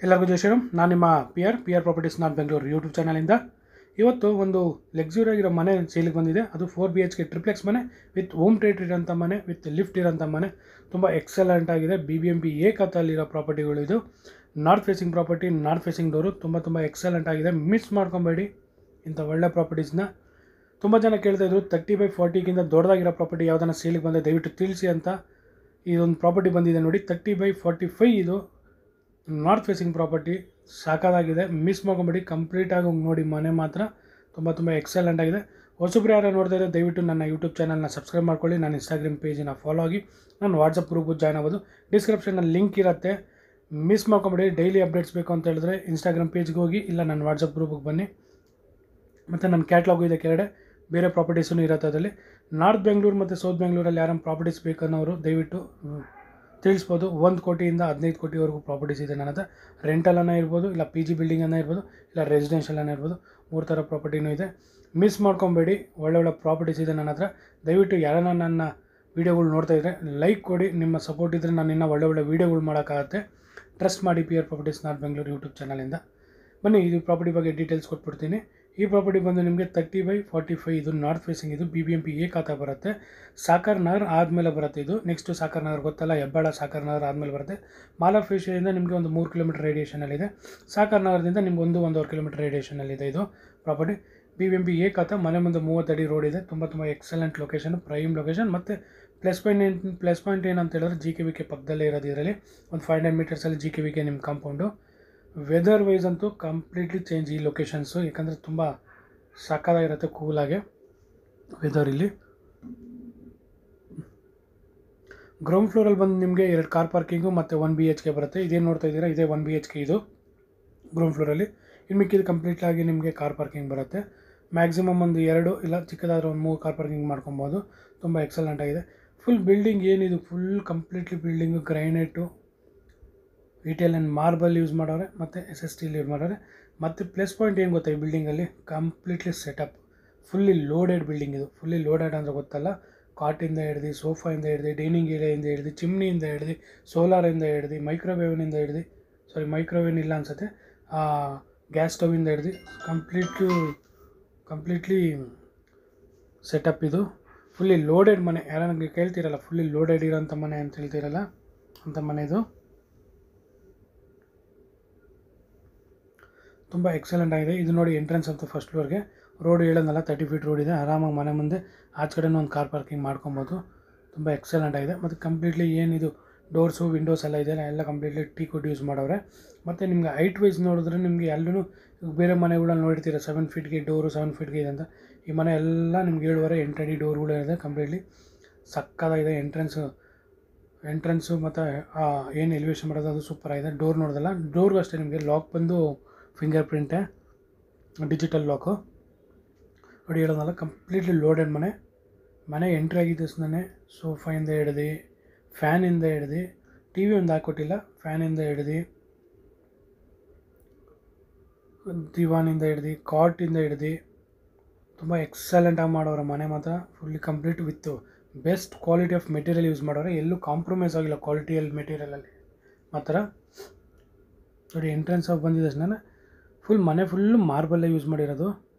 ಎಲ್ಲರಿಗೂ ಜೈ ಶ್ರೀರಾಮ್. ನಾನು ನಿಮ್ಮ P R properties north Bengaluru YouTube ಚಾನಲಿಂದ ಇವತ್ತು ಒಂದು ಲಕ್ಸುರಿ ಆಗಿರೋ ಮನೆ ಸೇಲಿಗೆ ಬಂದಿದೆ. ಅದು 4 BHK ಟ್ರಿಪ್ಲೆಕ್ಸ್ ಮನೆ ವಿತ್ ಹೋಮ್ ಥಿಯೇಟರ್ ಇರೋಂಥ ಮನೆ, ವಿತ್ ಲಿಫ್ಟ್ ಇರೋಂಥ ಮನೆ. ತುಂಬ ಎಕ್ಸಲೆಂಟ್ ಆಗಿದೆ. BBMP ಎ ಖಾತೆಯಲ್ಲಿರೋ ಪ್ರಾಪರ್ಟಿಗಳು ಇದು. North facing property, north facing door ತುಂಬ ಎಕ್ಸಲೆಂಟ್ ಆಗಿದೆ. ಮಿಸ್ ಮಾಡ್ಕೊಬೇಡಿ ಇಂಥ ಒಳ್ಳೆ ಪ್ರಾಪರ್ಟೀಸ್ನ. ತುಂಬ ಜನ ಕೇಳ್ತಾಯಿದ್ರು 30/40ಗಿಂತ ದೊಡ್ಡದಾಗಿರೋ ಪ್ರಾಪರ್ಟಿ ಯಾವುದನ್ನ ಸೇಲಿಗೆ ಬಂದರೆ ದಯವಿಟ್ಟು ತಿಳಿಸಿ ಅಂತ. ಇದೊಂದು ಪ್ರಾಪರ್ಟಿ ಬಂದಿದೆ ನೋಡಿ, 30/45. ಇದು ನಾರ್ತ್ ಫೇಸಿಂಗ್ ಪ್ರಾಪರ್ಟಿ ಸಾಕಾಗಿದೆ. ಮಿಸ್ ಮಾಡ್ಕೊಂಬಿಡಿ, ಕಂಪ್ಲೀಟಾಗಿ ನೋಡಿ. ಮನೆ ಮಾತ್ರ ತುಂಬ ಎಕ್ಸಲೆಂಟ್ ಆಗಿದೆ. ಹೊಸಬ್ರು ಯಾರು ನೋಡ್ತಾ ಇದ್ದರೆ ದಯವಿಟ್ಟು ನನ್ನ ಯೂಟ್ಯೂಬ್ ಚಾನಲ್ನ ಸಬ್ಸ್ಕ್ರೈಬ್ ಮಾಡ್ಕೊಳ್ಳಿ. ನನ್ನ ಇನ್ಸ್ಟಾಗ್ರಾಮ್ ಪೇಜಿನ ಫಾಲೋ ಆಗಿ, ನಾನು ವಾಟ್ಸಪ್ ಗ್ರೂಪು ಜಾಯ್ನ್ ಆಗೋದು. ಡಿಸ್ಕ್ರಿಪ್ಷನಲ್ಲಿ ಲಿಂಕ್ ಇರುತ್ತೆ, ಮಿಸ್ ಮಾಡ್ಕೊಂಬಿಡಿ. ಡೈಲಿ ಅಪ್ಡೇಟ್ಸ್ ಬೇಕು ಅಂತ ಹೇಳಿದ್ರೆ ಇನ್ಸ್ಟಾಗ್ರಾಮ್ ಪೇಜ್ಗೆ ಹೋಗಿ, ಇಲ್ಲ ನನ್ನ ವಾಟ್ಸಪ್ ಗ್ರೂಪಿಗೆ ಬನ್ನಿ. ಮತ್ತು ನನ್ನ ಕ್ಯಾಟ್ಲಾಗು ಇದೆ ಕೆಳಗಡೆ, ಬೇರೆ ಪ್ರಾಪರ್ಟೀಸೂ ಇರುತ್ತೆ ಅದರಲ್ಲಿ. ನಾರ್ತ್ ಬೆಂಗಳೂರು ಮತ್ತು ಸೌತ್ ಬೆಂಗಳೂರಲ್ಲಿ ಯಾರು ಪ್ರಾಪರ್ಟೀಸ್ ಬೇಕನ್ನೋರು ದಯವಿಟ್ಟು ತಿಳಿಸ್ಬೋದು. 1 ಕೋಟಿಯಿಂದ 15 ಕೋಟಿವರೆಗೂ ಪ್ರಾಪರ್ಟೀಸ್ ಇದೆ ನನ್ನ ಹತ್ರ. ರೆಂಟಲನ್ನ ಇರ್ಬೋದು, ಇಲ್ಲ PG ಬಿಲ್ಡಿಂಗನ್ನು ಇರ್ಬೋದು, ಇಲ್ಲ ರೆಸಿಡೆನ್ಷಿಯಲನ್ನು ಇರ್ಬೋದು. 3 ಥರ ಪ್ರಾಪರ್ಟಿನೂ ಇದೆ. ಮಿಸ್ ಮಾಡ್ಕೊಬೇಡಿ, ಒಳ್ಳೊಳ್ಳೆ ಪ್ರಾಪರ್ಟೀಸ್ ಇದೆ ನನ್ನ ಹತ್ರ. ದಯವಿಟ್ಟು ಯಾರನ್ನ ನನ್ನ ವೀಡಿಯೋಗಳು ನೋಡ್ತಾ ಇದ್ದರೆ ಲೈಕ್ ಕೊಡಿ. ನಿಮ್ಮ ಸಪೋರ್ಟ್ ಇದ್ದರೆ ನಾನು ಇನ್ನೂ ಒಳ್ಳೆ ವೀಡಿಯೋಗಳು ಮಾಡೋಕ್ಕಾಗತ್ತೆ. ಟ್ರಸ್ಟ್ ಮಾಡಿ PR properties north Bengaluru YouTube ಚಾನಲಿಂದ. ಬನ್ನಿ, ಇದು ಪ್ರಾಪರ್ಟಿ ಬಗ್ಗೆ ಡೀಟೇಲ್ಸ್ ಕೊಟ್ಬಿಡ್ತೀನಿ. ಈ ಪ್ರಾಪರ್ಟಿ ಬಂದು ನಿಮಗೆ 30/45. ಇದು ನಾರ್ತ್ ಫೇಸಿಂಗ್. ಇದು BBMP ಎ ಖಾತೆ ಬರುತ್ತೆ. ಸಾಕರ್ ನಗರ್ ಆದಮೇಲೆ ಬರುತ್ತೆ ಇದು. ನೆಕ್ಸ್ಟು ಸಾಕರ್ ನಗರ್ ಗೊತ್ತಲ್ಲ, ಹೆಬ್ಬಾಳ ಸಾಕರ್ ನಗರ್ ಆದಮೇಲೆ ಬರುತ್ತೆ. ಮಾಲಾಫೇಶಿಯಿಂದ ನಿಮಗೆ ಒಂದು 3 ಕಿಲೋಮೀಟರ್ ರೇಡಿಯೇಷನಲ್ಲಿದೆ. ಸಾಕರ್ ನಗರದಿಂದ ನಿಮ್ಗೆ 1-1.5 ಕಿಲೋಮೀಟರ್ ರೇಡಿಯೇಷನಲ್ಲಿದೆ ಇದು ಪ್ರಾಪರ್ಟಿ. BBMP ಎ ಖಾತೆ. ಮನೆ ಮುಂದೆ 30 ಅಡಿ ರೋಡ್ ಇದೆ. ತುಂಬ ಎಕ್ಸಲೆಂಟ್ ಲೊಕೇಶನ್, ಪ್ರೈಮ್ ಲೊಕೇಶನ್. ಮತ್ತು ಪ್ಲಸ್ ಪಾಯಿಂಟ್ ಏನಂತ ಹೇಳಿದ್ರೆ GKVK ಪಕ್ಕದಲ್ಲೇ ಇರೋದು. ಇದರಲ್ಲಿ ಒಂದು 500 ಮೀಟರ್ಸಲ್ಲಿ GKVK ನಿಮ್ಮ ಕಾಂಪೌಂಡು. ವೆದರ್ ವೈಸ್ ಅಂತೂ ಕಂಪ್ಲೀಟ್ಲಿ ಚೇಂಜ್ ಈ ಲೊಕೇಶನ್ಸು, ಯಾಕಂದರೆ ತುಂಬ ಸಕ್ಕತ್ತಾಗಿರುತ್ತೆ, ಕೂಲಾಗೆ ವೆದರ್ ಇಲ್ಲಿ. ಗ್ರೌಂಡ್ ಫ್ಲೋರಲ್ಲಿ ಬಂದು ನಿಮಗೆ 2 ಕಾರ್ ಪಾರ್ಕಿಂಗು ಮತ್ತು 1 BHK ಬರುತ್ತೆ. ಇದೇನು ನೋಡ್ತಾ ಇದ್ದೀರಾ, ಇದೇ 1 BHK ಇದು ಗ್ರೌಂಡ್ ಫ್ಲೋರಲ್ಲಿ. ಇನ್ನು ಮಿಕ್ಕಿದ್ದು ಕಂಪ್ಲೀಟಾಗಿ ನಿಮಗೆ ಕಾರ್ ಪಾರ್ಕಿಂಗ್ ಬರುತ್ತೆ. ಮ್ಯಾಕ್ಸಿಮಮ್ ಒಂದು 2 ಇಲ್ಲ ಚಿಕ್ಕದಾದರೂ ಒಂದು 3 ಕಾರ್ ಪಾರ್ಕಿಂಗ್ ಮಾಡ್ಕೊಬೋದು. ತುಂಬ ಎಕ್ಸಲೆಂಟ್ ಆಗಿದೆ. ಫುಲ್ ಬಿಲ್ಡಿಂಗ್ ಏನಿದು, full completely building granite, Italian marble use ಮಾಡೋರೆ, ಮತ್ತು SS ಸ್ಟೀಲ್ ಯೂಸ್ ಮಾಡೋರೆ. ಮತ್ತು ಪ್ಲಸ್ ಪಾಯಿಂಟ್ ಏನು ಗೊತ್ತಾ, ಈ ಬಿಲ್ಡಿಂಗಲ್ಲಿ completely setup fully loaded building ಇದು. ಫುಲ್ಲಿ ಲೋಡೆಡ್ ಅಂದರೆ ಗೊತ್ತಲ್ಲ, ಕಾಟಿಂದ ಹಿಡ್ದು, ಸೋಫಾಯಿಂದ ಹಿಡ್ದು, ಡೈನಿಂಗ್ ಏರಿಯಾಯಿಂದ ಹಿಡ್ದು, ಚಿಮ್ನಿಯಿಂದ ಹಿಡ್ದು, ಸೋಲಾರಿಂದ ಹಿಡ್ದು, ಮೈಕ್ರೋವೇವ್ನಿಂದ ಹಿಡ್ದು, ಮೈಕ್ರೋವೇವ್ ಇಲ್ಲ ಅನಿಸುತ್ತೆ, ಗ್ಯಾಸ್ ಸ್ಟವಿಂದ ಹಿಡ್ದು ಕಂಪ್ಲೀಟ್ಲಿ ಸೆಟಪ್ ಇದು. ಫುಲ್ಲಿ ಲೋಡೆಡ್ ಮನೆ. ಯಾರು ನನಗೆ ಕೇಳ್ತಿರಲ್ಲ ಫುಲ್ಲಿ ಲೋಡೆಡ್ ಇರೋಂಥ ಮನೆ ಅಂತ ಹೇಳ್ತಿರಲ್ಲ, ಅಂಥ ಮನೆ ಇದು. ತುಂಬ ಎಕ್ಸಲೆಂಟ್ ಆಗಿದೆ. ಇದು ನೋಡಿ ಎಂಟ್ರೆನ್ಸ್ ಅಂತ ಫಸ್ಟ್ ಫ್ಲೋರ್ಗೆ. ರೋಡ್ ಹೇಳೋದಲ್ಲ, 30 ಫೀಟ್ ರೋಡ್ ಇದೆ. ಆರಾಮಾಗಿ ಮನೆ ಮುಂದೆ ಆಚೆ ಕಡೆನೂ ಒಂದು ಕಾರ್ ಪಾರ್ಕಿಂಗ್ ಮಾಡ್ಕೊಬೋದು. ತುಂಬ ಎಕ್ಸಲೆಂಟ್ ಆಗಿದೆ. ಮತ್ತು ಕಂಪ್ಲೀಟ್ಲಿ ಏನಿದು ಡೋರ್ಸು ವಿಂಡೋಸ್ ಎಲ್ಲ ಇದೆ, ಎಲ್ಲ ಕಂಪ್ಲೀಟ್ಲಿ ಟೀಕ್ವುಡ್ ಯೂಸ್ ಮಾಡವ್ರೆ. ಮತ್ತು ನಿಮ್ಗೆ ಹೈಟ್ ವೈಸ್ ನೋಡಿದ್ರೆ ನಿಮಗೆ ಎಲ್ಲೂ ಬೇರೆ ಮನೆಗಳಲ್ಲಿ ನೋಡಿರ್ತೀರ 7 ಫೀಟ್ಗೆ ಡೋರು, 7 ಫೀಟ್ಗೆ ಇದೆ ಅಂತ. ಈ ಮನೆ ಎಲ್ಲ ನಿಮ್ಗೆ 7.5-8 ಅಡಿ ಡೋರ್ಗಳು ಇದೆ. ಕಂಪ್ಲೀಟ್ಲಿ ಸಕ್ಕತ್ತಾಗಿದೆ. ಎಂಟ್ರೆನ್ಸು ಮತ್ತು ಏನು ಎಲಿವೇಷನ್ ಮಾಡೋದು ಅದು ಸೂಪರಾಗಿದೆ. ಡೋರ್ ನೋಡೋದಲ್ಲ, ಡೋರ್ಗೂ ಅಷ್ಟೇ ನಿಮಗೆ ಲಾಕ್ ಬಂದು ಫಿಂಗರ್ ಪ್ರಿಂಟೇ, ಡಿಜಿಟಲ್ ಲಾಕು. ನೋಡಿ ಹೇಳೋದಲ್ಲ, ಕಂಪ್ಲೀಟ್ಲಿ ಲೋಡೆಡ್ ಮನೆ ಎಂಟ್ರಿ ಆಗಿದ್ದ ತಕ್ಷಣವೇ ಸೋಫಾಯಿಂದ ಹಿಡ್ದು, ಫ್ಯಾನಿಂದ ಹಿಡ್ದು, TV ಒಂದು ಹಾಕ್ಕೊಟ್ಟಿಲ್ಲ, ಫ್ಯಾನಿಂದ ಹಿಡ್ದು, ದಿವಾನಿಂದ ಹಿಡ್ದು, ಕಾಟಿಂದ ಹಿಡ್ದು ತುಂಬ ಎಕ್ಸಲೆಂಟಾಗಿ ಮಾಡೋರು ಮನೆ ಮಾತ್ರ. Fully complete with best quality of material use ಮಾಡೋರು. ಎಲ್ಲೂ ಕಾಂಪ್ರಮೈಸ್ ಆಗಿಲ್ಲ ಕ್ವಾಲಿಟಿಯಲ್ಲಿ, ಮೆಟೀರಿಯಲಲ್ಲಿ ಮಾತ್ರ. ನೋಡಿ ಎಂಟ್ರೆನ್ಸ್ ಆಗಿ ಬಂದಿದ್ದ ತಕ್ಷಣ ಮನೆ ಫುಲ್ಲು ಮಾರ್ಬಲ್ಲೇ ಯೂಸ್ ಮಾಡಿರೋದು,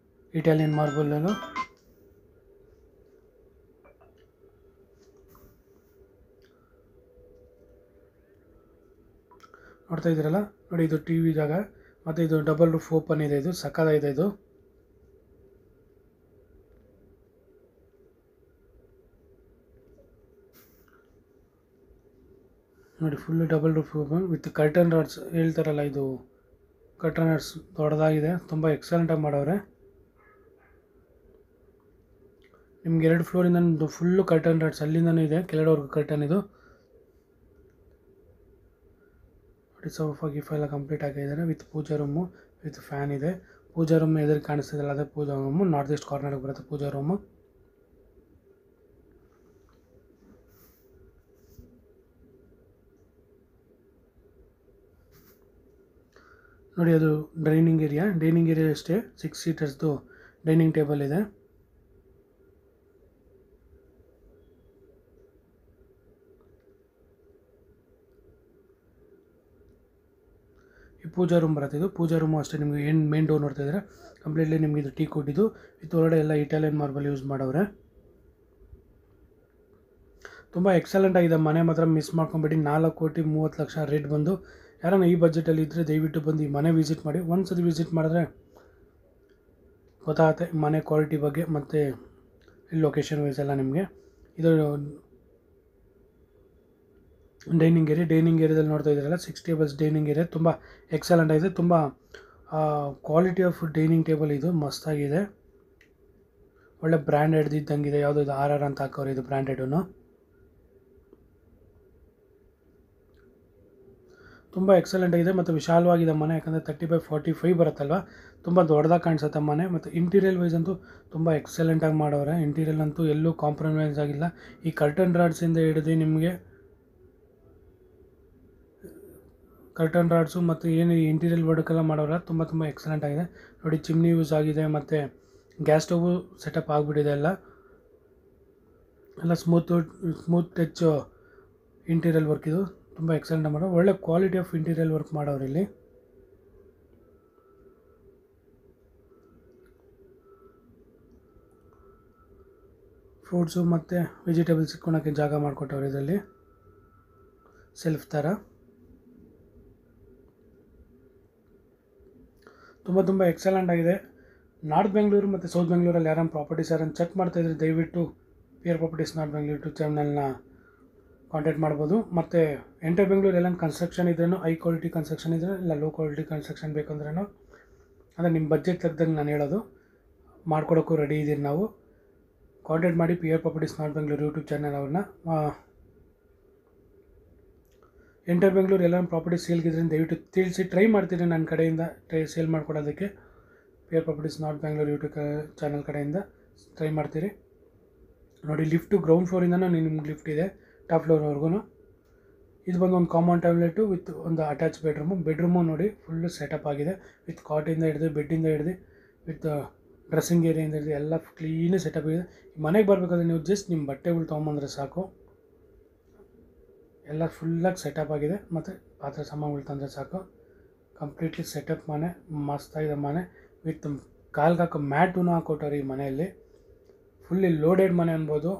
ಇಟಾಲಿಯನ್ ಮಾರ್ಬಲ್ಲೂ. ನೋಡ್ತಾ ಇದ್ದೀರಲ್ಲ, ನೋಡಿ ಇದು TV ಜಾಗ. ಮತ್ತು ಇದು ಡಬಲ್ ರೂಫ್ ಓಪನ್ ಇದೆ. ಇದು ಸಕ್ಕತ್ತಾಗಿದೆ. ಇದು ನೋಡಿ full double roof open with curtain rods ಹೇಳ್ತಾರಲ್ಲ, ಇದು ಕರ್ಟನ್ ರಾಡ್ಸ್ ದೊಡ್ಡದಾಗಿದೆ. ತುಂಬ ಎಕ್ಸಲೆಂಟಾಗಿ ಮಾಡವ್ರೆ. ನಿಮ್ಗೆ 2 ಫ್ಲೋರಿಂದ ಫುಲ್ಲು ಕರ್ಟನ್ ರಾಡ್ಸ್ ಅಲ್ಲಿಂದನೂ ಇದೆ, ಕೆಳಗಡೆವರೆಗೂ ಕರ್ಟನ್. ಇದು ನೋಡಿ ಸೋಫಾ ಗಿಫಾ ಎಲ್ಲ ಕಂಪ್ಲೀಟ್ ಆಗಿದ್ದಾರೆ. With puja room, with fan ಇದೆ. ಪೂಜಾ ರೂಮ್ ಎದುರು ಕಾಣಿಸ್ತಿದೆಯಲ್ಲ, ಅದೇ ಪೂಜಾ ರೂಮು. ನಾರ್ತ್ ಈಸ್ಟ್ ಕಾರ್ನರ್ಗೆ ಬರುತ್ತೆ ಪೂಜಾ ರೂಮು. ನೋಡಿ ಅದು ಡೈನಿಂಗ್ ಏರಿಯಾ ಅಷ್ಟೇ. 6 ಸೀಟರ್ಸ್ದು ಡೈನಿಂಗ್ ಟೇಬಲ್ ಇದೆ. ಈ ಪೂಜಾ ರೂಮ್ ಬರುತ್ತೆ. ಇದು ಪೂಜಾ ರೂಮು ಅಷ್ಟೇ ನಿಮಗೆ ಏನು ಮೇನ್ ಡೋರ್ ನೋಡ್ತಾ ಇದ್ದಾರೆ ಕಂಪ್ಲೀಟ್ಲಿ ನಿಮಗೆ ಇದು ಟೀ ಕೊಟ್ಟಿದ್ದು ವಿತ್ ಹೊರಗಡೆ ಎಲ್ಲ ಇಟಾಲಿಯನ್ ಮಾರ್ಬಲ್ ಯೂಸ್ ಮಾಡವ್ರೆ. ತುಂಬ ಎಕ್ಸಲೆಂಟ್ ಆಗಿದೆ ಮನೆ ಮಾತ್ರ ಮಿಸ್ ಮಾಡ್ಕೊಂಬೇಡಿ. 4,30,00,000 ರೇಟ್ ಬಂದು ಯಾರನ್ನ ಈ ಬಜೆಟಲ್ಲಿ ಇದ್ದರೆ ದಯವಿಟ್ಟು ಬಂದು ಈ ಮನೆ ವಿಸಿಟ್ ಮಾಡಿ. ಒಂದು ಸತಿ ವಿಸಿಟ್ ಮಾಡಿದ್ರೆ ಗೊತ್ತಾಗುತ್ತೆ ಮನೆ ಕ್ವಾಲಿಟಿ ಬಗ್ಗೆ ಮತ್ತು ಲೊಕೇಶನ್ ವೈಸ್ ಎಲ್ಲ ನಿಮಗೆ. ಇದು ಡೈನಿಂಗ್ ಏರಿಯಾದಲ್ಲಿ ನೋಡ್ತಾ ಇದ್ದೀರಲ್ಲ 6 ಟೇಬಲ್ಸ್ ಡೈನಿಂಗ್ ಏರಿಯಾ ತುಂಬ ಎಕ್ಸಲೆಂಟ್ ಆಗಿದೆ. ತುಂಬ ಕ್ವಾಲಿಟಿ ಆಫ್ ಡೈನಿಂಗ್ ಟೇಬಲ್ ಇದು ಮಸ್ತಾಗಿದೆ. ಒಳ್ಳೆ ಬ್ರ್ಯಾಂಡೆಡ್ ಇದ್ದಂಗಿದೆ. ಯಾವುದೋ ಇದು RR ಅಂತ ಹಾಕೋರು ಇದು ಬ್ರ್ಯಾಂಡೆಡೂ. ತುಂಬ ಎಕ್ಸಲೆಂಟ್ ಆಗಿದೆ ಮತ್ತು ವಿಶಾಲವಾಗಿದೆ ಮನೆ. ಯಾಕಂದರೆ 30/45 ಬರುತ್ತಲ್ವ, ತುಂಬ ದೊಡ್ಡದಾಗಿ ಕಾಣಿಸುತ್ತೆ ಮನೆ. ಮತ್ತು ಇಂಟೀರಿಯಲ್ ವೈಸ್ ಅಂತೂ ತುಂಬ ಎಕ್ಸಲೆಂಟಾಗಿ ಮಾಡವ್ರೆ. ಇಂಟೀರಿಯಲ್ ಅಂತೂ ಎಲ್ಲೂ ಕಾಂಪ್ರಮೈಸ್ ಆಗಿಲ್ಲ. ಈ ಕರ್ಟನ್ ರಾಡ್ಸಿಂದ ಹಿಡಿದು ನಿಮಗೆ ಕರ್ಟನ್ ರಾಡ್ಸು ಮತ್ತು ಏನು ಇಂಟೀರಿಯಲ್ ವರ್ಕೆಲ್ಲ ಮಾಡೋಲ್ಲ ತುಂಬ ಎಕ್ಸಲೆಂಟ್ ಆಗಿದೆ ನೋಡಿ. ಚಿಮ್ನಿ ಯೂಸ್ ಆಗಿದೆ ಮತ್ತು ಗ್ಯಾಸ್ ಸ್ಟವು ಸೆಟಪ್ ಆಗಿಬಿಟ್ಟಿದೆ. ಎಲ್ಲ ಸ್ಮೂತ್ ಟಚ್ ಇಂಟೀರಿಯಲ್ ವರ್ಕ್. ಇದು ತುಂಬ ಎಕ್ಸಲೆಂಟ್ ಮಾಡೋ ಒಳ್ಳೆ ಕ್ವಾಲಿಟಿ ಆಫ್ ಇಂಟೀರಿಯಲ್ ವರ್ಕ್ ಮಾಡೋರು ಇಲ್ಲಿ. ಫ್ರೂಟ್ಸು ಮತ್ತು ವೆಜಿಟೇಬಲ್ಸ್ ಇಟ್ಕೊಳಕ್ಕೆ ಜಾಗ ಮಾಡಿಕೊಟ್ಟವ್ರು ಇದರಲ್ಲಿ ಸೆಲ್ಫ್ ಥರ. ತುಂಬ ಎಕ್ಸಲೆಂಟ್ ಆಗಿದೆ. ನಾರ್ತ್ ಬೆಂಗಳೂರು ಮತ್ತು ಸೌತ್ ಬೆಂಗಳೂರಲ್ಲಿ ಯಾರನ್ನ ಪ್ರಾಪರ್ಟೀಸ್ ಯಾರನ್ನು ಚೆಕ್ ಮಾಡ್ತಾಯಿದ್ರೆ ದಯವಿಟ್ಟು PR properties north Bengaluru YouTube ಚಾನಲ್ನ ಕಾಂಟ್ಯಾಕ್ಟ್ ಮಾಡ್ಬೋದು. ಮತ್ತು ಎಂಟರ್ ಬೆಂಗಳೂರು ಎಲ್ಲ ಕನ್ಸ್ಟ್ರಕ್ಷನ್ ಇದ್ರೂ ಹೈ ಕ್ವಾಲಿಟಿ ಕನ್ಸ್ಟ್ರಕ್ಷನ್ ಇದ್ದರೆ ಇಲ್ಲ ಲೋ ಕ್ವಾಲಿಟಿ ಕನ್ಸ್ಟ್ರಕ್ಷನ್ ಬೇಕಂದ್ರೂ ಅಂದರೆ ನಿಮ್ಮ ಬಜೆಟ್ ತಗ್ದಂಗೆ ನಾನು ಹೇಳೋದು ಮಾಡ್ಕೊಡೋಕ್ಕೂ ರೆಡಿ ಇದ್ದೀರಿ ನಾವು. ಕಾಂಟ್ಯಾಕ್ಟ್ ಮಾಡಿ PR properties north Bengaluru YouTube channel ಅವ್ರನ್ನ. ಎಂಟರ್ ಬೆಂಗಳೂರು ಎಲ್ಲ ಪ್ರಾಪರ್ಟಿ ಸೇಲ್ಗಿದ್ರೆ ದಯವಿಟ್ಟು ತಿಳಿಸಿ ಟ್ರೈ ಮಾಡ್ತೀನಿ ನನ್ನ ಕಡೆಯಿಂದ ಸೇಲ್ ಮಾಡ್ಕೊಡೋದಕ್ಕೆ. PR properties north Bengaluru YouTube channel ಕಡೆಯಿಂದ ಟ್ರೈ ಮಾಡ್ತೀರಿ ನೋಡಿ. ಲಿಫ್ಟು ಗ್ರೌಂಡ್ ಫ್ಲೋರಿಂದನೂ ನಿಮ್ಗೆ ಲಿಫ್ಟ್ ಇದೆ ಟಾಪ್ ಫ್ಲೋರ್ವರೆಗೂ. ಇದು ಬಂದು ಒಂದು ಕಾಮನ್ ಟಾಯ್ಲೆಟು ವಿತ್ ಒಂದು ಅಟ್ಯಾಚ್ ಬೆಡ್ರೂಮು ನೋಡಿ ಫುಲ್ಲು ಸೆಟಪ್ ಆಗಿದೆ. ವಿತ್ ಕಾಟಿಂದ ಹಿಡಿದು ಬೆಡ್ಡಿಂದ ಹಿಡಿದು ವಿತ್ ಡ್ರೆಸ್ಸಿಂಗ್ ಏರಿಯಿಂದ ಹಿಡಿದು ಎಲ್ಲ ಕ್ಲೀನು ಸೆಟಪ್ ಇದೆ. ಮನೆಗೆ ಬರಬೇಕಾದ್ರೆ ನೀವು ಜಸ್ಟ್ ನಿಮ್ಮ ಬಟ್ಟೆಗಳು ತೊಗೊಂಬಂದರೆ ಸಾಕು, ಎಲ್ಲ ಫುಲ್ಲಾಗಿ ಸೆಟಪ್ ಆಗಿದೆ. ಮತ್ತು ಪಾತ್ರೆ ಸಾಮಾನುಗಳು ತಂದರೆ ಸಾಕು. ಕಂಪ್ಲೀಟ್ಲಿ ಸೆಟಪ್ ಮನೆ, ಮಸ್ತಾಗಿದೆ ಮನೆ. ವಿತ್ ಕಾಲ್ಗೆ ಹಾಕೋ ಮ್ಯಾಟೂ ಹಾಕೊಟ್ಟವ್ರು ಈ ಮನೆಯಲ್ಲಿ. ಫುಲ್ಲಿ ಲೋಡೆಡ್ ಮನೆ ಅನ್ಬೋದು.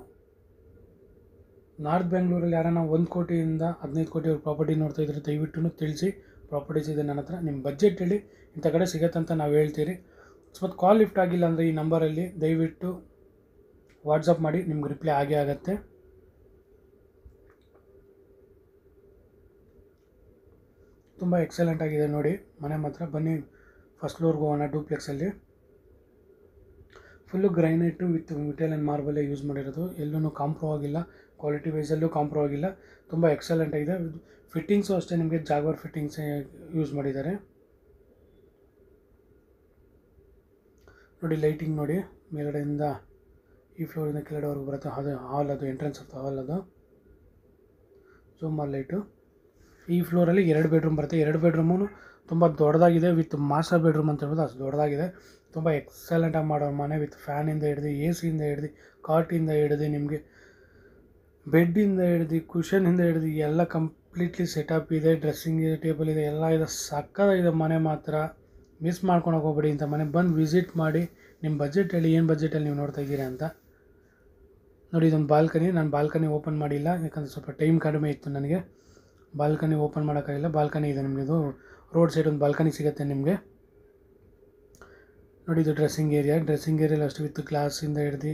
ನಾರ್ತ್ ಬೆಂಗಳೂರಲ್ಲಿ ಯಾರನ್ನ 1 ಕೋಟಿಯಿಂದ 15 ಕೋಟಿಯವ್ರ ಪ್ರಾಪರ್ಟಿ ನೋಡ್ತಾ ಇದ್ರೆ ದಯವಿಟ್ಟು ತಿಳಿಸಿ. ಪ್ರಾಪರ್ಟೀಸ್ ಇದೆ ನನ್ನ ಹತ್ರ, ನಿಮ್ಮ ಬಜೆಟ್ ಹೇಳಿ ಇಂಥ ಕಡೆ ಸಿಗತ್ತೆ ಅಂತ ನಾವು ಹೇಳ್ತೀರಿ. ಮತ್ತು ಕಾಲ್ ಲಿಫ್ಟ್ ಆಗಿಲ್ಲ ಅಂದರೆ ಈ ನಂಬರಲ್ಲಿ ದಯವಿಟ್ಟು ವಾಟ್ಸಪ್ ಮಾಡಿ, ನಿಮ್ಗೆ ರಿಪ್ಲೈ ಆಗೇ ಆಗುತ್ತೆ. ತುಂಬ ಎಕ್ಸಲೆಂಟ್ ಆಗಿದೆ ನೋಡಿ ಮನೆ ಮಾತ್ರ. ಬನ್ನಿ ಫಸ್ಟ್ ಫ್ಲೋರ್ಗೆ ಹೋಗೋಣ. ಡೂಪ್ಲೆಕ್ಸಲ್ಲಿ ಫುಲ್ಲು ಗ್ರೈನೇಟು ವಿತ್ ಇಟಾಲಿಯನ್ ಮಾರ್ಬಲ್ಲೇ ಯೂಸ್ ಮಾಡಿರೋದು. ಎಲ್ಲೂ ಕಾಂಪ್ರೋ ಆಗಿಲ್ಲ, ಕ್ವಾಲಿಟಿ ವೈಸಲ್ಲೂ ಕಾಂಪ್ರೋ ಆಗಿಲ್ಲ. ತುಂಬ ಎಕ್ಸಲೆಂಟ್ ಆಗಿದೆ. ಫಿಟ್ಟಿಂಗ್ಸು ಅಷ್ಟೇ ನಿಮಗೆ ಜಾಗ್ವಾರ್ ಫಿಟ್ಟಿಂಗ್ಸ್ ಯೂಸ್ ಮಾಡಿದ್ದಾರೆ ನೋಡಿ. ಲೈಟಿಂಗ್ ನೋಡಿ ಮೇಲ್ಗಡೆಯಿಂದ ಈ ಫ್ಲೋರಿಂದ ಕೆಳಗಡೆವರೆಗೂ ಬರುತ್ತೆ. ಅದು ಹಾಲ್, ಅದು ಎಂಟ್ರೆನ್ಸ್ ಆಫ್ ಹಾಲ್, ಅದು ಜೂಮರ್ ಲೈಟು. ಈ ಫ್ಲೋರಲ್ಲಿ 2 ಬೆಡ್ರೂಮ್ ಬರುತ್ತೆ. 2 ಬೆಡ್ರೂಮು ತುಂಬ ದೊಡ್ಡದಾಗಿದೆ. ವಿತ್ ಮಾಸ್ಟರ್ ಬೆಡ್ರೂಮ್ ಅಂತ ಹೇಳ್ಬೋದು, ಅಷ್ಟು ದೊಡ್ಡದಾಗಿದೆ. ತುಂಬ ಎಕ್ಸಲೆಂಟಾಗಿ ಮಾಡೋರು ಮನೆ. ವಿತ್ ಫ್ಯಾನಿಂದ ಹಿಡ್ದು AC ಹಿಡ್ದು ಕಾಟಿಂದ ಹಿಡ್ದು ನಿಮಗೆ ಬೆಡ್ಡಿಂದ ಹಿಡ್ದು ಕುಷನಿಂದ ಹಿಡ್ದು ಎಲ್ಲ ಕಂಪ್ಲೀಟ್ಲಿ ಸೆಟಪ್ ಇದೆ. ಡ್ರೆಸ್ಸಿಂಗ್ ಟೇಬಲ್ ಇದೆ, ಎಲ್ಲ ಇದೆ. ಸಕ್ಕತ್ತಾಗಿದೆ ಮನೆ ಮಾತ್ರ. ಮಿಸ್ ಮಾಡ್ಕೊಳಕ್ಕೆ ಹೋಗ್ಬೇಡಿ. ಇಂಥ ಮನೆ ಬಂದು ವಿಸಿಟ್ ಮಾಡಿ. ನಿಮ್ಮ ಬಜೆಟ್ ಹೇಳಿ, ಏನು ಬಜೆಟಲ್ಲಿ ನೀವು ನೋಡ್ತಾ ಇದ್ದೀರಾ ಅಂತ ನೋಡಿ. ಇದೊಂದು ಬಾಲ್ಕನಿ. ನಾನು ಬಾಲ್ಕನಿ ಓಪನ್ ಮಾಡಿಲ್ಲ ಯಾಕಂದರೆ ಸ್ವಲ್ಪ ಟೈಮ್ ಕಡಿಮೆ ಇತ್ತು ನನಗೆ. ಬಾಲ್ಕನಿ ಓಪನ್ ಮಾಡೋಕ್ಕಾಗಿಲ್ಲ. ಬಾಲ್ಕನಿ ಇದೆ ನಿಮಗೆ. ಇದು ರೋಡ್ ಸೈಡ್ ಒಂದು ಬಾಲ್ಕನಿ ಸಿಗುತ್ತೆ ನಿಮಗೆ ನೋಡಿ. ಇದು ಡ್ರೆಸ್ಸಿಂಗ್ ಏರಿಯಲ್ಲಿ ಅಷ್ಟು ವಿತ್ ಗ್ಲಾಸಿಂದ ಹಿಡ್ದು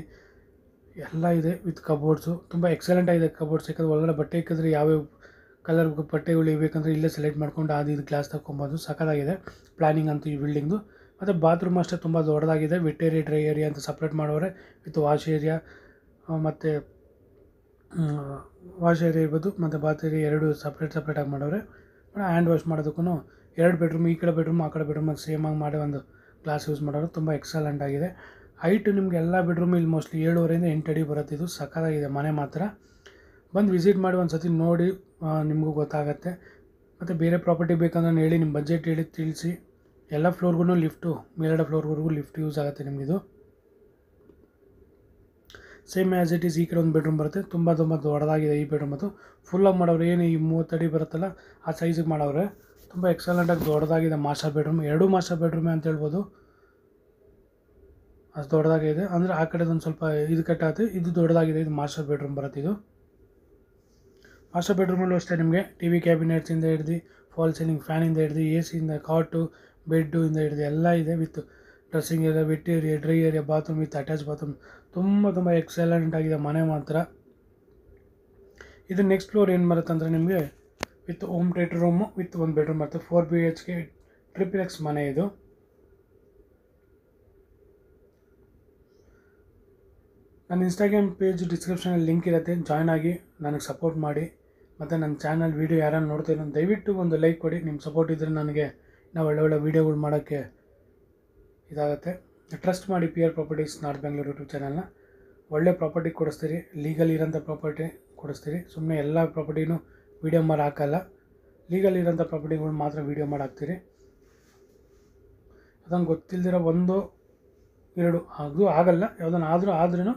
ಎಲ್ಲ ಇದೆ. ವಿತ್ ಕಬೋರ್ಡ್ಸು ತುಂಬ ಎಕ್ಸಲೆಂಟ್ ಆಗಿದೆ ಕಬೋರ್ಡ್ಸ್. ಯಾಕಂದರೆ ಒಳಗಡೆ ಬಟ್ಟೆ ಇಕ್ಕಿದ್ರೆ ಯಾವ್ಯಾವ ಕಲರ್ ಬಟ್ಟೆಗಳು ಇರಬೇಕಂದ್ರೆ ಇಲ್ಲೇ ಸೆಲೆಕ್ಟ್ ಮಾಡ್ಕೊಂಡು ಇದು ಗ್ಲಾಸ್ ತಗೊಬೋದು. ಸಕ್ಕತ್ತಾಗಿದೆ ಪ್ಲ್ಯಾನಿಂಗ್ ಅಂತೂ ಈ ಬಿಲ್ಡಿಂಗ್ದು. ಮತ್ತು ಬಾತ್ರೂಮ್ ಅಷ್ಟೇ ತುಂಬ ದೊಡ್ಡದಾಗಿದೆ. ವೆಟ್ ಏರಿಯಾ, ಡ್ರೈ ಏರಿಯಾ ಅಂತ ಸಪ್ರೇಟ್ ಮಾಡೋರೆ. ವಿತ್ ವಾಶ್ ಏರಿಯಾ ಮತ್ತು ವಾಶ್ ಏರಿಯಾ ಇರ್ಬೋದು ಮತ್ತು ಬಾತ್ ಏರಿಯಾ ಎರಡು ಸಪ್ರೇಟಾಗಿ ಮಾಡೋರೆ. ಹ್ಯಾಂಡ್ ವಾಶ್ ಮಾಡೋದಕ್ಕೂ 2 ಬೆಡ್ರೂಮ್, ಈ ಕಡೆ ಬೆಡ್ರೂಮ್ ಆ ಕಡೆ ಬೆಡ್ರೂಮಾಗಿ ಸೇಮಾಗಿ ಮಾಡಿ ಒಂದು ಗ್ಲಾಸ್ ಯೂಸ್ ಮಾಡೋರು. ತುಂಬ ಎಕ್ಸಲೆಂಟ್ ಆಗಿದೆ. ಹೈಟು ನಿಮಗೆ ಎಲ್ಲ ಬೆಡ್ರೂಮ್ ಇಲ್ಲಿ ಮೋಸ್ಟ್ಲಿ 7.5 ಇಂದ 8 ಅಡಿ ಬರುತ್ತೆ. ಇದು ಸಕ್ಕತ್ತಾಗಿದೆ ಮನೆ ಮಾತ್ರ. ಬಂದು ವಿಸಿಟ್ ಮಾಡಿ ಒಂದು ಸತಿ ನೋಡಿ, ನಿಮಗೂ ಗೊತ್ತಾಗುತ್ತೆ. ಮತ್ತು ಬೇರೆ ಪ್ರಾಪರ್ಟಿ ಬೇಕಂದ್ರೆ ಹೇಳಿ, ನಿಮ್ಮ ಬಜೆಟ್ ಹೇಳಿ ತಿಳಿಸಿ. ಎಲ್ಲ ಫ್ಲೋರ್ಗೂ ಲಿಫ್ಟು, ಮೇಲ್ಗಡೆ ಫ್ಲೋರ್ವರೆಗೂ ಲಿಫ್ಟ್ ಯೂಸ್ ಆಗುತ್ತೆ ನಿಮಗಿದು. ಸೇಮ್ ಆ್ಯಸ್ ಇಟ್ ಈಸ್ ಈ ಕಡೆ ಒಂದು ಬೆಡ್ರೂಮ್ ಬರುತ್ತೆ. ತುಂಬ ದೊಡ್ಡದಾಗಿದೆ ಈ ಬೆಡ್ರೂಮ್. ಅದು ಫುಲ್ಲಾಗಿ ಮಾಡೋರು. ಏನು ಈ 30 ಅಡಿ ಬರುತ್ತಲ್ಲ ಆ ಸೈಜಿಗೆ ಮಾಡೋರೆ. ತುಂಬ ಎಕ್ಸಲೆಂಟಾಗಿ ದೊಡ್ಡದಾಗಿದೆ ಮಾಸ್ಟರ್ ಬೆಡ್ರೂಮ್. 2 ಮಾಸ್ಟರ್ ಬೆಡ್ರೂಮೇ ಅಂತ ಹೇಳ್ಬೋದು, ಅದು ದೊಡ್ಡದಾಗಿದೆ. ಅಂದರೆ ಆ ಕಡೆದೊಂದು ಸ್ವಲ್ಪ ಇದು ಕಟ್ಟಾಗುತ್ತೆ, ಇದು ದೊಡ್ಡದಾಗಿದೆ. ಇದು ಮಾಸ್ಟರ್ ಬೆಡ್ರೂಮ್ ಬರುತ್ತೆ. ಇದು ಮಾಸ್ಟರ್ ಬೆಡ್ರೂಮಲ್ಲೂ ಅಷ್ಟೇ ನಿಮಗೆ ಟಿ ವಿ ಕ್ಯಾಬಿನೆಟ್ಸಿಂದ ಹಿಡ್ದು ಫಾಲ್ ಸೀಲಿಂಗ್ ಫ್ಯಾನಿಂದ ಹಿಡ್ದು ಎ ಸಿಯಿಂದ ಕಾಟು ಬೆಡ್ಡು ಇಂದ ಹಿಡ್ದು ಎಲ್ಲ ಇದೆ. With dressing area, wet area, dry area, bathroom with attach bathroom. ತುಂಬ ಎಕ್ಸಲೆಂಟ್ ಆಗಿದೆ ಮನೆ ಮಾತ್ರ. ಇದು ನೆಕ್ಸ್ಟ್ ಫ್ಲೋರ್ ಏನು ಬರುತ್ತೆ ಅಂದರೆ ನಿಮಗೆ with home theatre room with 1 bedroom ಬರುತ್ತೆ. 4 BHK ಟ್ರಿಪ್ಲೆಕ್ಸ್ ಮನೆ ಇದು. ನನ್ನ ಇನ್ಸ್ಟಾಗ್ರಾಮ್ ಪೇಜ್ ಡಿಸ್ಕ್ರಿಪ್ಷನಲ್ಲಿ ಲಿಂಕ್ ಇರುತ್ತೆ, ಜಾಯ್ನ್ ಆಗಿ ನನಗೆ ಸಪೋರ್ಟ್ ಮಾಡಿ. ಮತ್ತು ನನ್ನ ಚಾನಲ್ ವೀಡಿಯೋ ಯಾರನ್ನು ನೋಡ್ತೀರೋ ದಯವಿಟ್ಟು ಒಂದು ಲೈಕ್ ಕೊಡಿ. ನಿಮ್ಮ ಸಪೋರ್ಟ್ ಇದ್ದರೆ ನನಗೆ ನಾವು ಒಳ್ಳೆ ವೀಡಿಯೋಗಳು ಮಾಡೋಕ್ಕೆ ಇದಾಗುತ್ತೆ. ಟ್ರಸ್ಟ್ ಮಾಡಿ PR properties north Bengaluru YouTube ಚಾನಲ್ನ. ಒಳ್ಳೆ ಪ್ರಾಪರ್ಟಿ ಕೊಡಿಸ್ತೀರಿ, ಲೀಗಲ್ ಇರೋಂಥ ಪ್ರಾಪರ್ಟಿ ಕೊಡಿಸ್ತೀರಿ. ಸುಮ್ಮನೆ ಎಲ್ಲ ಪ್ರಾಪರ್ಟಿನೂ ವೀಡಿಯೋ ಮಾಡಿ ಹಾಕಲ್ಲ, ಲೀಗಲ್ ಇರೋಂಥ ಪ್ರಾಪರ್ಟಿಗಳು ಮಾತ್ರ ವೀಡಿಯೋ ಮಾಡಿ ಹಾಕ್ತೀರಿ. ಅದನ್ನು ಗೊತ್ತಿಲ್ದಿರೋ 1 2 ಅದು ಆಗಲ್ಲ, ಯಾವುದನ್ನು ಆದ್ರೂ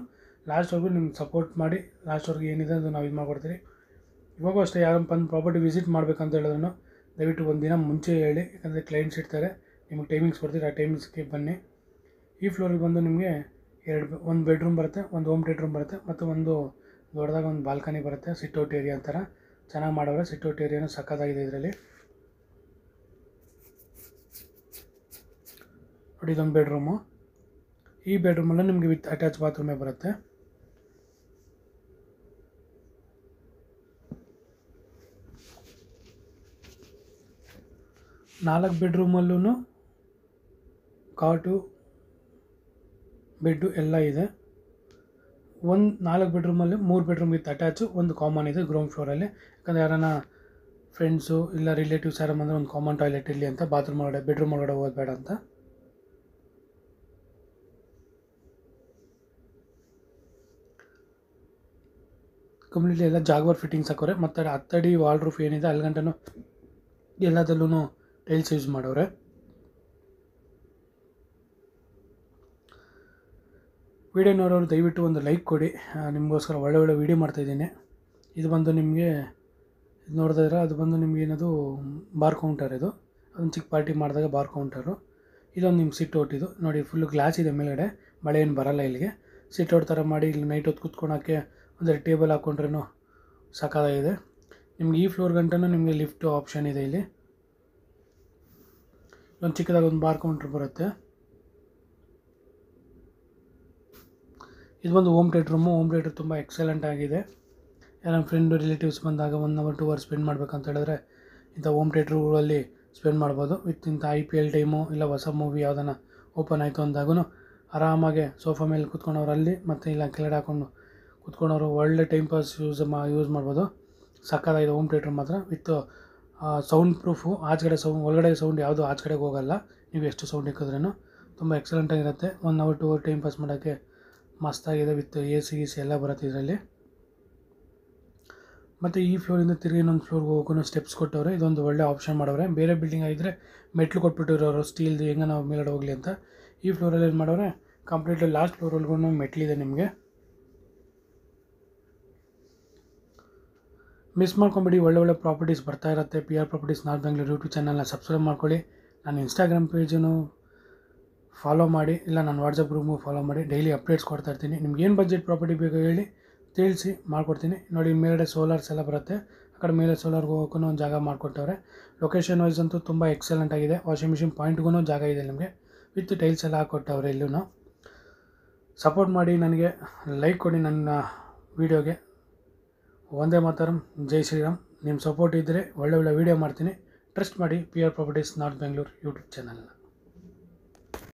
ಲಾಸ್ಟ್ವರೆಗೂ ನಿಮ್ಗೆ ಸಪೋರ್ಟ್ ಮಾಡಿ ಲಾಸ್ಟ್ವರೆಗೂ ಏನಿದೆ ಅದು ನಾವು ಇದು ಮಾಡಿಕೊಡ್ತೀರಿ. ಇವಾಗೂ ಅಷ್ಟೇ ಯಾರನ್ನು ಬಂದು ಪ್ರಾಪರ್ಟಿ ವಿಸಿಟ್ ಮಾಡಬೇಕಂತ ಹೇಳಿದ್ರು ದಯವಿಟ್ಟು ಒಂದು ದಿನ ಮುಂಚೆ ಹೇಳಿ, ಯಾಕಂದರೆ ಕ್ಲೈಂಟ್ಸ್ ಇರ್ತಾರೆ, ನಿಮಗೆ ಟೈಮಿಂಗ್ಸ್ ಕೊಡ್ತೀರಿ, ಆ ಟೈಮಿಂಗ್ಸ್ಗೆ ಬನ್ನಿ. ಈ ಫ್ಲೋರಿಗೆ ಬಂದು ನಿಮಗೆ 1 ಬೆಡ್ರೂಮ್ ಬರುತ್ತೆ, 1 ಹೋಮ್ ಥಿಯೇಟರ್ ರೂಮ್ ಬರುತ್ತೆ, ಮತ್ತು ಒಂದು ದೊಡ್ಡದಾಗಿ ಒಂದು ಬಾಲ್ಕನಿ ಬರುತ್ತೆ. ಸಿಟ್ಔಟ್ ಏರಿಯಾ ಅಂತಾರೆ, ಚೆನ್ನಾಗಿ ಮಾಡೋರೆ. ಸಿಟ್ಔಟ್ ಏರಿಯಾನು ಸಕ್ಕತ್ತಾಗಿದೆ ಇದರಲ್ಲಿ. ನೋಡಿ, ಇದೊಂದು ಬೆಡ್ರೂಮು. ಈ ಬೆಡ್ರೂಮಲ್ಲೂ ನಿಮಗೆ ವಿತ್ ಅಟ್ಯಾಚ್ ಬಾತ್ರೂಮೇ ಬರುತ್ತೆ. ನಾಲ್ಕು ಬೆಡ್ರೂಮಲ್ಲೂ ಕಾಟು ಬೆಡ್ಡು ಎಲ್ಲ ಇದೆ. 4 ಬೆಡ್ರೂಮಲ್ಲಿ 3 ಬೆಡ್ರೂಮ್ ವಿತ್ ಅಟ್ಯಾಚು, 1 ಕಾಮನ್ ಇದೆ ಗ್ರೌಂಡ್ ಫ್ಲೋರಲ್ಲಿ. ಯಾಕಂದರೆ ಯಾರನ್ನ ಫ್ರೆಂಡ್ಸು ಇಲ್ಲ ರಿಲೇಟಿವ್ಸ್ ಯಾರು ಬಂದರೆ ಒಂದು ಕಾಮನ್ ಟಾಯ್ಲೆಟ್ ಇರಲಿ ಅಂತ, ಬಾತ್ರೂಮ್ ಒಳಗಡೆ ಬೆಡ್ರೂಮ್ ಒಳಗಡೆ ಹೋಗೋದು ಬೇಡ ಅಂತ. ಕಂಪ್ಲೀಟ್ಲಿ ಎಲ್ಲ ಜಾಗ್ವರ್ ಫಿಟ್ಟಿಂಗ್ಸ್ ಹಾಕೋರೆ. ಮತ್ತು 10 ಅಡಿ ವಾಲ್ ರೂಫ್ ಏನಿದೆ ಅಲ್ಲಿಗಂಟನೂ ಎಲ್ಲದಲ್ಲೂ ಟೈಲ್ಸ್ ಯೂಸ್ ಮಾಡೋರೆ. ವಿಡಿಯೋ ನೋಡೋರು ದಯವಿಟ್ಟು ಒಂದು ಲೈಕ್ ಕೊಡಿ, ನಿಮಗೋಸ್ಕರ ಒಳ್ಳೆ ವೀಡಿಯೋ ಮಾಡ್ತಾಯಿದ್ದೀನಿ. ಇದು ಬಂದು ನಿಮಗೆ ಇದು ನೋಡಿದ್ರೆ ಅದು ಬಂದು ನಿಮ್ಗೆ ಏನದು ಬಾರ್ ಕೌಂಟರ್. ಇದು ಅದೊಂದು ಚಿಕ್ಕ ಪಾರ್ಟಿ ಮಾಡಿದಾಗ ಬಾರ್ ಕೌಂಟರು. ಇದೊಂದು ನಿಮ್ಮ ಸಿಟ್ಔಟ್. ಇದು ನೋಡಿ, ಫುಲ್ಲು ಗ್ಲಾಸ್ ಇದೆ ಮೇಲ್ಗಡೆ, ಮಳೆ ಏನು ಬರೋಲ್ಲ ಇಲ್ಲಿಗೆ. ಸಿಟ್ಔಟ್ ಥರ ಮಾಡಿ ಇಲ್ಲಿ ನೈಟ್ ಹೊತ್ತು ಕೂತ್ಕೊಳಕ್ಕೆ ಒಂದೆರಡು ಟೇಬಲ್ ಹಾಕ್ಕೊಂಡ್ರೂ ಸಾಕಾಗಿದೆ. ನಿಮ್ಗೆ ಈ ಫ್ಲೋರ್ ಗಂಟನೂ ನಿಮಗೆ ಲಿಫ್ಟು ಆಪ್ಷನ್ ಇದೆ. ಇಲ್ಲಿ ಒಂದು ಚಿಕ್ಕದಾಗಿ ಒಂದು ಬಾರ್ ಕೌಂಟ್ರ್ ಬರುತ್ತೆ. ಇದು ಒಂದು home theatre room. Home theatre ತುಂಬ ಎಕ್ಸಲೆಂಟ್ ಆಗಿದೆ. ಯಾರ ಫ್ರೆಂಡು ರಿಲೇಟಿವ್ಸ್ ಬಂದಾಗ 1 hour 2 hours ಸ್ಪೆಂಡ್ ಮಾಡ್ಬೇಕಂತ ಹೇಳಿದ್ರೆ ಇಂಥ ಹೋಮ್ ಥಿಯೇಟ್ರುಗಳಲ್ಲಿ ಸ್ಪೆಂಡ್ ಮಾಡ್ಬೋದು. ವಿತ್ ಇಂಥ IPL ಟೈಮು ಇಲ್ಲ ಹೊಸ ಮೂವಿ ಯಾವುದನ್ನ ಓಪನ್ ಆಯಿತು ಅಂದಾಗೂ ಆರಾಮಾಗೆ ಸೋಫಾ ಮೇಲೆ ಕೂತ್ಕೊಂಡವ್ರು ಅಲ್ಲಿ, ಮತ್ತು ಇಲ್ಲ ಕೆಳಗಡೆ ಹಾಕ್ಕೊಂಡು ಕೂತ್ಕೊಂಡವರು ಒಳ್ಳೆ ಟೈಮ್ ಪಾಸ್ ಯೂಸ್ ಮಾಡ್ಬೋದು. ಸಕ್ಕತ್ತಾಗಿದೆ ಹೋಮ್ ಥಿಯೇಟ್ರ್ ಮಾತ್ರ. With sound proof. ಒಳಗಡೆ ಸೌಂಡ್ ಯಾವುದು ಆಚೆ ಕಡೆಗೆ ಹೋಗಲ್ಲ, ನೀವು ಎಷ್ಟು ಸೌಂಡ್ ಇಕ್ಕಿದ್ರೂ ತುಂಬ ಎಕ್ಸಲೆಂಟಾಗಿರುತ್ತೆ. 1 hour 2 hour ಟೈಮ್ ಪಾಸ್ ಮಾಡೋಕ್ಕೆ ಮಸ್ತಾಗಿದೆ. ವಿತ್ AC ಎಲ್ಲ ಬರುತ್ತೆ ಇದರಲ್ಲಿ. ಮತ್ತು ಈ ಫ್ಲೋರಿಂದ ತಿರುಗಿ ಇನ್ನೊಂದು ಫ್ಲೋರ್ಗೆ ಹೋಗೋಕ್ಕೂ ಸ್ಟೆಪ್ಸ್ ಕೊಟ್ಟವ್ರೆ. ಇದೊಂದು ಒಳ್ಳೆ ಆಪ್ಷನ್ ಮಾಡವ್ರೆ. ಬೇರೆ ಬಿಲ್ಡಿಂಗ್ ಆಗಿದ್ದರೆ ಮೆಟ್ಲು ಕೊಟ್ಬಿಟ್ಟಿರೋರು ಸ್ಟೀಲ್ದು, ಹೆಂಗೆ ನಾವು ಮೇಲ್ಗಡೆ ಹೋಗಲಿ ಅಂತ. ಈ ಫ್ಲೋರಲ್ಲಿ ಏನು ಮಾಡವ್ರೆ, ಕಂಪ್ಲೀಟ್ಲಿ ಲಾಸ್ಟ್ ಫ್ಲೋರ್ವರೆಗೂ ಮೆಟ್ಲಿದೆ ನಿಮಗೆ. ಮಿಸ್ ಮಾಡ್ಕೊಂಬಿಡಿ, ಒಳ್ಳೆ ಪ್ರಾಪರ್ಟೀಸ್ ಬರ್ತಾ ಇರುತ್ತೆ. PR properties north Bengaluru YouTube ಚಾನಲ್ನ ಸಬ್ಸ್ಕ್ರೈಬ್ ಮಾಡ್ಕೊಳ್ಳಿ. ನನ್ನ ಇನ್ಸ್ಟಾಗ್ರಾಮ್ ಪೇಜನ್ನು ಫಾಲೋ ಮಾಡಿ, ಇಲ್ಲ ನನ್ನ ವಾಟ್ಸಪ್ ಗ್ರೂಪು ಫಾಲೋ ಮಾಡಿ. ಡೈಲಿ ಅಪ್ಡೇಟ್ಸ್ ಕೊಡ್ತಾ ಇರ್ತೀನಿ. ನಿಮ್ಗೆ ಏನು ಬಜೆಟ್ ಪ್ರಾಪರ್ಟಿ ಬೇಕೋ ಹೇಳಿ, ತಿಳಿಸಿ ಮಾಡಿಕೊಡ್ತೀನಿ. ನೋಡಿ, ಮೇಲ್ಗಡೆ ಸೋಲಾರ್ಸ್ ಎಲ್ಲ ಬರುತ್ತೆ. ಆ ಕಡೆ ಮೇಲೆ ಸೋಲಾರ್ಗೆ ಹೋಗೋಕ್ಕೂ ಒಂದು ಜಾಗ ಮಾಡಿಕೊಟ್ಟವ್ರೆ. ಲೊಕೇಶನ್ ವೈಸ್ ಅಂತೂ ತುಂಬ ಎಕ್ಸಲೆಂಟ್ ಆಗಿದೆ. ವಾಷಿಂಗ್ ಮಿಷಿನ್ ಪಾಯಿಂಟ್ಗೂ ಜಾಗ ಇದೆ ನಿಮಗೆ. ವಿತ್ ಟೈಲ್ಸ್ ಎಲ್ಲ ಹಾಕ್ಕೊಟ್ಟವ್ರೆ ಇಲ್ಲೂ. ಸಪೋರ್ಟ್ ಮಾಡಿ, ನನಗೆ ಲೈಕ್ ಕೊಡಿ ನನ್ನ ವೀಡಿಯೋಗೆ. ವಂದೇ ಮಾತರಂ, ಜೈ ಶ್ರೀರಾಮ್. ನಿಮ್ಮ ಸಪೋರ್ಟ್ ಇದ್ದರೆ ಒಳ್ಳೆ ವೀಡಿಯೋ ಮಾಡ್ತೀನಿ. ಟ್ರಸ್ಟ್ ಮಾಡಿ PR properties north Bengaluru YouTube ಚಾನಲ್ನ.